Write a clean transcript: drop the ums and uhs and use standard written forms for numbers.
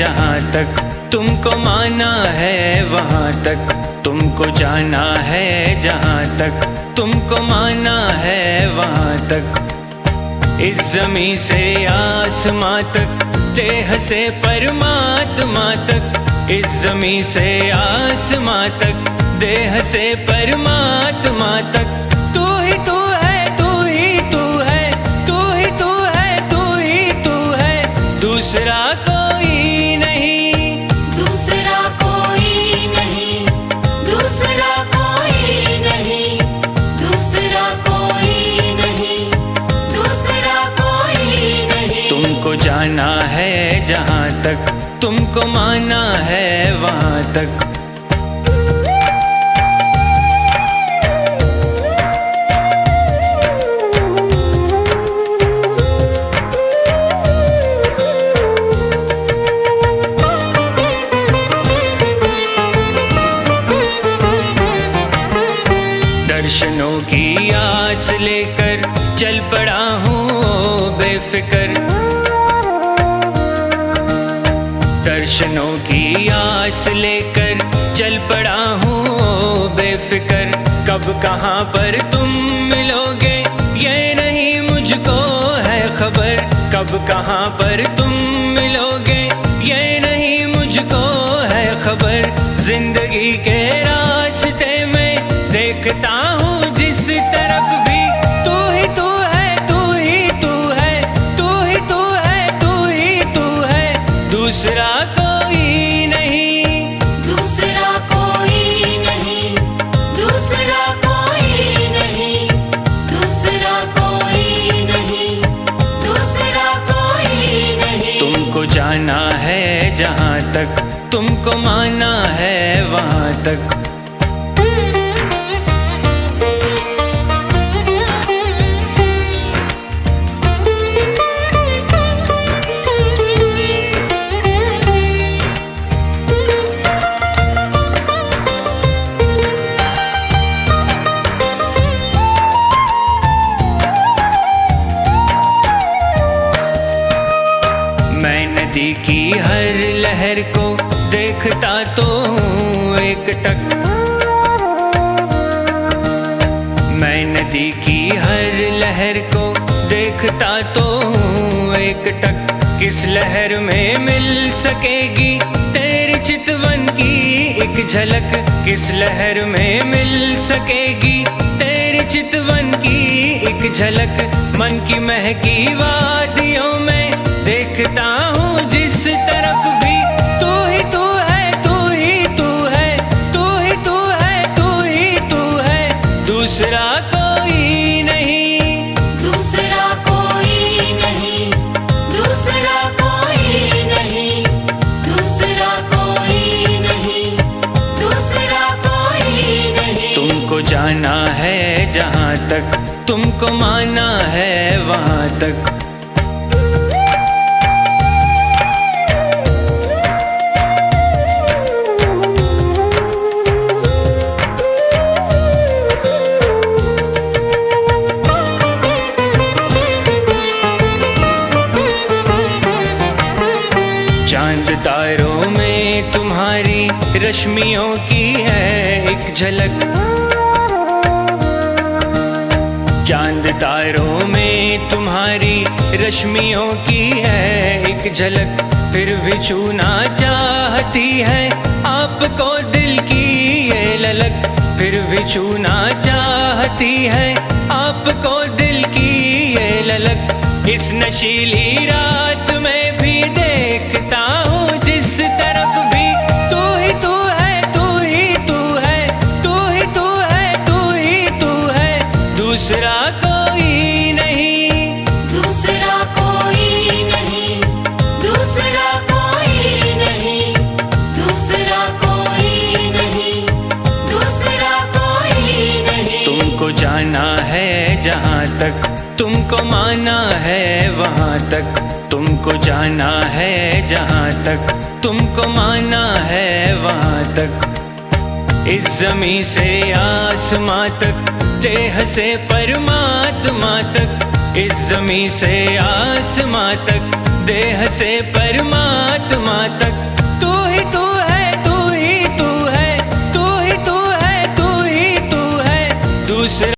जहाँ तक तुमको माना है वहाँ तक, तुमको जाना है जहाँ तक तुमको माना है वहाँ तक। इस ज़मीं से आसमां तक, देह से परमात्मा तक। इस ज़मीं से आसमां तक, देह से परमात्मा तक। तू ही तू है, तू ही तू है, तू ही तू है, तू ही तू है, दूसरा कोई नहीं, दूसरा कोई नहीं, दूसरा कोई नहीं, दूसरा कोई नहीं, दूसरा कोई नहीं। तुमको जाना है जहाँ तक तुमको माना है वहाँ तक। दर्शनों की आस लेकर चल पड़ा हूँ बेफिक्र। दर्शनों की आस लेकर चल पड़ा हूँ बेफिक्र। कब कहाँ पर तुम मिलोगे ये नहीं मुझको है खबर। कब कहाँ पर तुम मिलोगे ये नहीं मुझको है खबर। जिंदगी के रास्ते में देखता हूँ जिस तरफ भी, तू ही तू है, तू ही तू है, तू ही तू है, तू ही तू है, दूसरा कोई नहीं, दूसरा कोई नहीं, दूसरा कोई नहीं, दूसरा कोई नहीं, दूसरा कोई नहीं। तुमको जाना है जहाँ तक तुमको माना है वहाँ तक। मैं नदी की हर लहर को देखता तो हूँ एक टक। मैं नदी की हर लहर को देखता तो हूँ एक टक। किस लहर में मिल सकेगी तेरी चितवन की एक झलक। किस लहर में मिल सकेगी तेरी चितवन की एक झलक। मन की महकी वादियों में देखता हूँ जिस तरफ भी, तू ही तू है, तू ही तू है, तू ही तू है, तू ही तू है, दूसरा कोई नहीं, दूसरा कोई नहीं, दूसरा कोई नहीं, दूसरा कोई नहीं, दूसरा कोई नहीं। तुमको जाना है जहाँ तक तुमको माना है वहाँ तक। चांद तारों में तुम्हारी रश्मियों की है एक झलक। चांद तारों में तुम्हारी रश्मियों की है एक झलक। फिर भी छूना चाहती है आपको दिल की ये ललक। फिर भी छूना चाहती है आपको दिल की ये ललक। इस नशीली रात में भी देखता हूँ जिस तरफ भी, तू ही तू है, तू ही तू है, तू ही तू है, तू ही तू है, दूसरा कोई नहीं, दूसरा कोई नहीं, दूसरा कोई नहीं, दूसरा कोई नहीं, दूसरा कोई नहीं। तुमको जाना है जहाँ तक तुमको माना है वहाँ तक। तुमको जाना है जहाँ तक तुमको माना है वहाँ तक। इस ज़मीं से आसमां तक, देह से परमात्मा तक। इस ज़मीं से आसमां तक, देह से परमात्मा तक तू ही तू है, तू ही तू है, तू ही तू है, तू ही तू है, दूसरा